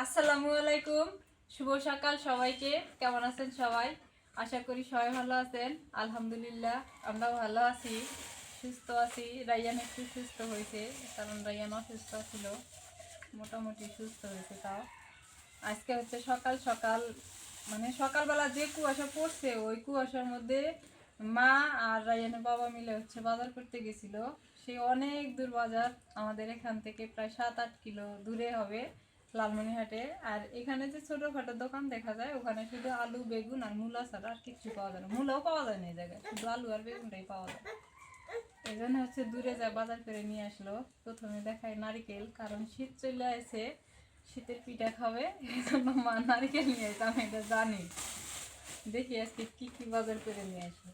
আসসালামু আলাইকুম, শুভ সকাল সবাইকে। কেমন আছেন সবাই? আশা করি সবাই ভালো আছেন। আলহামদুলিল্লাহ আমরাও ভালো আছি, সুস্থ আছি। রাইয়ান একটু সুস্থ হয়েছে, কারণ রাইয়ান অসুস্থ ছিল, মোটামুটি সুস্থ হয়েছে। তাও আজকে হচ্ছে সকাল সকাল, মানে সকালবেলা যে কুয়াশা পড়ছে ওই কুয়াশার মধ্যে মা আর রাইয়ানের বাবা মিলে হচ্ছে বাজার করতে গেছিল। সে অনেক দূর বাজার, আমাদের এখান থেকে প্রায় 7-8 কিলো দূরে হবে, লালমনিহাটে। আর এখানে যে ছোটখাটো দোকান দেখা যায় ওখানে শুধু আলু বেগুন আর মূলা ছাড়া আর কিছু পাওয়া যায় না। মূলাও পাওয়া যায় না এই জায়গায়, শুধু আলু আর বেগুনটাই পাওয়া যায়। এই জন্য হচ্ছে দূরে যায় বাজার করে নিয়ে আসলো। প্রথমে দেখায় নারিকেল, কারণ শীত চলে আসে, শীতের পিঠা খাবে, এই জন্য মা নারিকেল নিয়ে আসে। আমি এটা জানি। দেখি আজকে কি কি বাজার করে নিয়ে আসলো।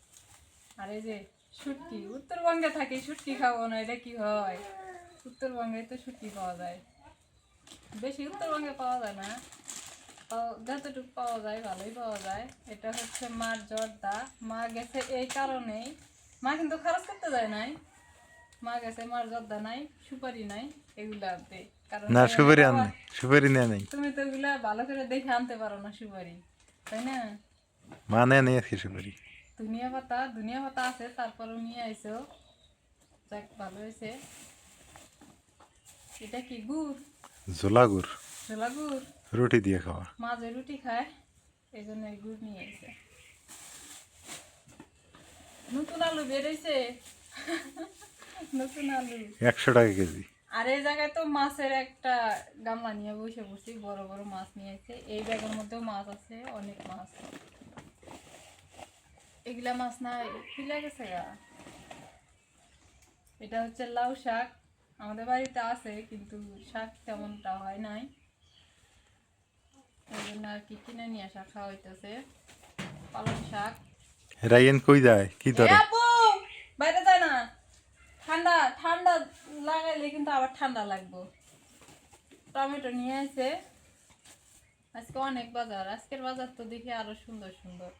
আর এই যে শুটকি, উত্তরবঙ্গে থাকি, শুটকি খাবো না এটা কি হয়? উত্তরবঙ্গে তো শুটকি পাওয়া যায়, বেশি উত্তরবঙ্গে পাওয়া যায় না, যতটুকু পাওয়া যায় ভালোই পাওয়া যায়। এটা হচ্ছে মার জর্দা। মা গেছে এই কারণেই, মা কিন্তু খরচ করতে যায় নাই, মা গেছে মার জর্দা নাই, সুপারি নাই, এগুলাতে। কারণ না সুপারি আন সুপারি নেয় নাই, তুমি তো এগুলা ভালো করে দেখে আনতে পারো না সুপারি, তাই না? মানে নেই আজকে সুপারি। ধনিয়া পাতা আছে, তারপরেও নিয়ে আইসো। যাক, ভালো হয়েছে। এটা কি গুড়? ঝোলা গুড়, ছোলা গুড়। রুটি দিয়ে খাওয়া। মাঝে রুটি খায়, এই জন্য এই গুড় নিয়ে আইসে। নতুন আলু বেরোইছে, নতুন আলু 100 টাকা কেজি। আর এই জায়গায় তো মাছের একটা গামলা নিয়ে বসে বসি, বড় বড় মাছ নিয়ে এসে। এই ব্যাগের মধ্যেও মাছ আছে, অনেক মাছ। এগুলা মাছ না ফিলে গেছে গা। এটা হচ্ছে লাউ শাক, আমাদের বাড়িতে আছে কিন্তু শাক তেমনটা হয় নাই, এই জন্য আর কি কিনে নিয়ে আসা খাওয়া হইতেছে। পালং শাক। রাইয়েন কই যায় কি ধরে? আপু বাইরে যায় না, ঠান্ডা ঠান্ডা লাগাইলে কিন্তু আবার ঠান্ডা লাগবো। টমেটো নিয়ে আসে। আজকে অনেক বাজার, আজকের বাজার তো দেখি আরো সুন্দর সুন্দর।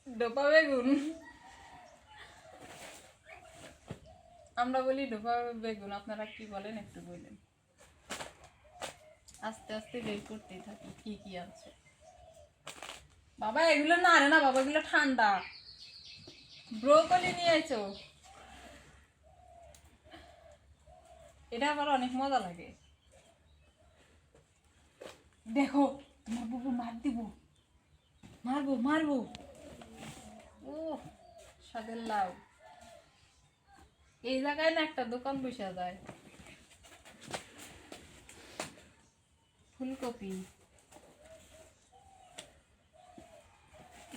ডোপা বেগুন, আমরা বলি ডোপা বেগুন, আপনারা কি বলেন একটু বলেন। আস্তে আস্তে বের করতেই থাকি কি কি আছে। বাবা এগুলো না রে না বাবা, এগুলো ঠান্ডা। ব্রোকলি নিয়ে আইছো, এটা আবার অনেক মজা লাগে। দেখো তোমার বাবু মার দিব, মারবো মারবো। ও স্বাদের লাউ। এই জায়গায় না একটা দোকান বসে যায়। ফুলকপি,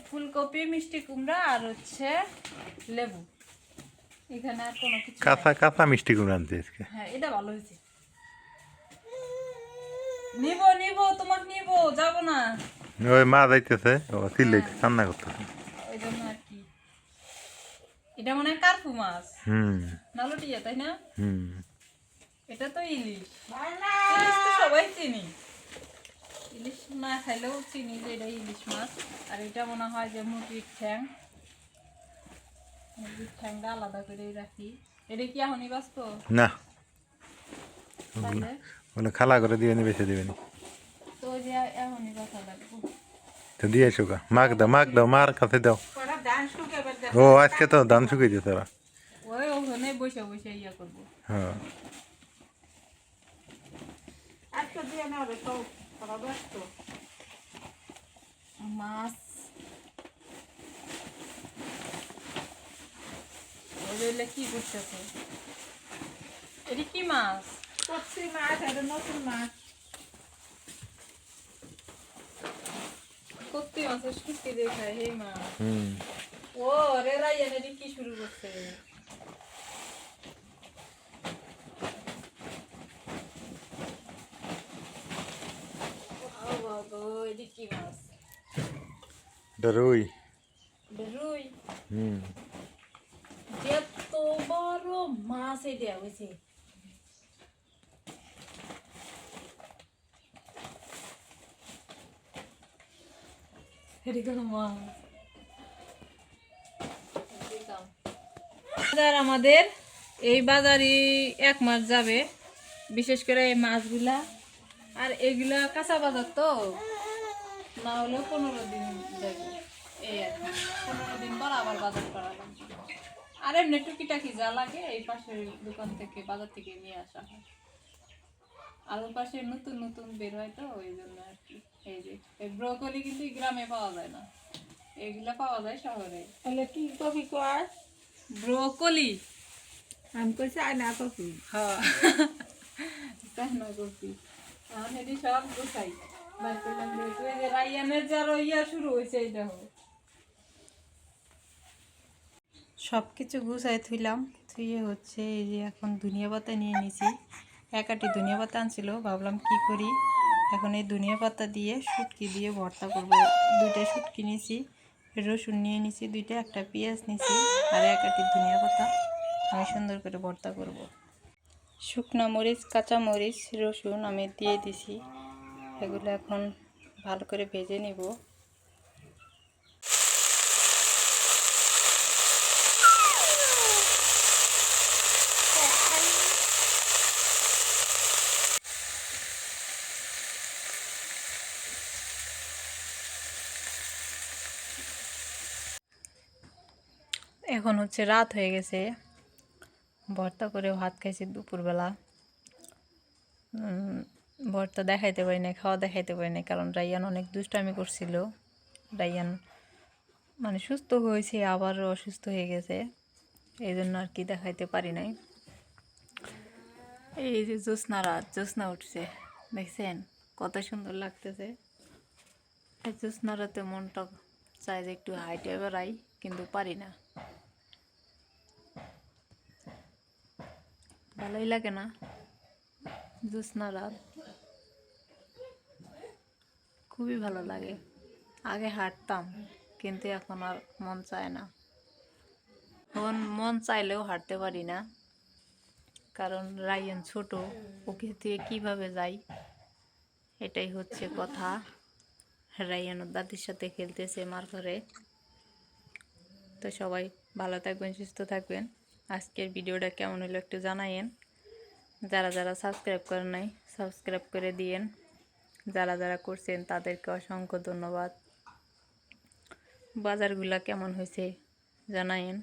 ফুলকপি, মিষ্টি কুমড়া আর হচ্ছে লেবু। এখানে আর কোনো কিছু নাই। কাঁচা কাঁচা মিষ্টি কুমড়া আনতে আজকে। হ্যাঁ এটা ভালো হয়েছে। নিব নিব, তোমাকে নিব, যাব না। ওই মা যাইতেছে, ও হ্যাঁ চিল্লাইতে কান্না করতেছে। ওই জন্য আর কি। এটা মনে হয় কার্পু মাছ, হুম নালুটিয়া, তাই না? হুম। এটা তো ইলিশ। ইলিশ তো সবাই চিনি, ইলিশ না খাইলেও চিনি যে এটা ইলিশ মাছ। আর এটা মনে হয় যে মুরগির ঠ্যাং, মুরগির ঠ্যাংটা আলাদা করে রাখি। এটা কি এখনই বাঁচবো? না, তাহলে ওগুলো খালা করে দিয়ে নি, বেছে দিবেনি। তো ওই যে এখনই বাঁচা লাগবো। তো দিয়ে এসো গা, মাক দাও, মার কাছে দাও। ও আজকে তো ধান শুকিয়ে দিয়েছে ওরা। ওই ওখানে বসে বসে ইয়া করবো। হ্যাঁ মাছ ওইলে কি করতেছে? এটা কি মাছ? কচি মাছ, এটা নতুন মাছ। কত্তি মাছের শুটকি দেখায় হে মাছ। হুম। ও রে রাইয়ান এটা কি শুরু করছে? ও বাবা, এটা কি মাছ? এটা রুই। এটা রুই। হুম। এত বড় মাছ এটা হয়েছে। বাজার আমাদের এই বাজারই 1 মাস যাবে, বিশেষ করে এই মাছগুলা আর এগুলা কাঁচা বাজার তো, না হলেও 15 দিন যাবে। এই আর কি, 15 দিন পর আবার বাজার করা লাগবে। আর এমনি টুকিটাকি যা লাগে এই পাশের দোকান থেকে, বাজার থেকে নিয়ে আসা হয়। আর ওই পাশে নতুন নতুন বের হয় তো, ওই জন্য আর কি। এই যে এই ব্রোকলি কিন্তু গ্রামে পাওয়া যায় না, এগুলা পাওয়া যায় শহরে। তাহলে কি কপি কয়? ব্রোকলি। আমি কইছি আয়না কপি। হ্যাঁ, চায়না কপি। এখন এটি সব গোছাই। বাড়ি করলাম যেহেতু, এই যে রাইয়ানের যারও ইয়া শুরু হয়েছে, এই দেখো। সব কিছু গুছাই থুইলাম, থুয়ে হচ্ছে এই যে এখন ধনিয়া পাতা নিয়ে নিছি। একাটি ধনিয়া পাতা আনছিল, ভাবলাম কি করি, এখন এই ধনিয়া পাতা দিয়ে শুটকি দিয়ে ভর্তা করব। 2টা শুটকি নিয়েছি, রসুন নিয়ে নিছি 2টা, একটা পেঁয়াজ নিছি আর একাটি ধনিয়া পাতা। আমি সুন্দর করে ভর্তা করব। শুকনো মরিচ, কাঁচা মরিচ, রসুন আমি দিয়ে দিছি। এগুলো এখন ভালো করে ভেজে নিব। এখন হচ্ছে রাত হয়ে গেছে, ভর্তা করে ভাত খাইছি দুপুরবেলা। ভর্তা দেখাইতে পারি না, খাওয়া দেখাইতে পারি না, কারণ রাইয়ান অনেক দুষ্টামি করছিল। রাইয়ান মানে সুস্থ হয়েছে আবার অসুস্থ হয়ে গেছে, এই জন্য আর কি দেখাইতে পারি নাই। এই যে জ্যোৎস্না রাত, জ্যোৎস্না উঠছে, দেখছেন কত সুন্দর লাগতেছে। এই জ্যোৎস্না রাতে মনটা চাই যে একটু হাইটে বেড়াই, কিন্তু পারি না। ভালোই লাগে না জ্যোৎস্না রাত, খুবই ভালো লাগে। আগে হাঁটতাম, কিন্তু এখন আর মন চায় না। এখন মন চাইলেও হাঁটতে পারি না, কারণ রায়ান ছোট, ওকে থেকে কিভাবে যাই, এটাই হচ্ছে কথা। রায়ান ওর দাদির সাথে খেলতেছে মার ঘরে। তো সবাই ভালো থাকবেন, সুস্থ থাকবেন। আজকের ভিডিওটা কেমন হলো একটু জানাইন। যারা যারা সাবস্ক্রাইব করেন নাই, সাবস্ক্রাইব করে দিয়েন। যারা যারা করছেন তাদেরকে অসংখ্য ধন্যবাদ। বাজারগুলা কেমন হয়েছে জানাইন।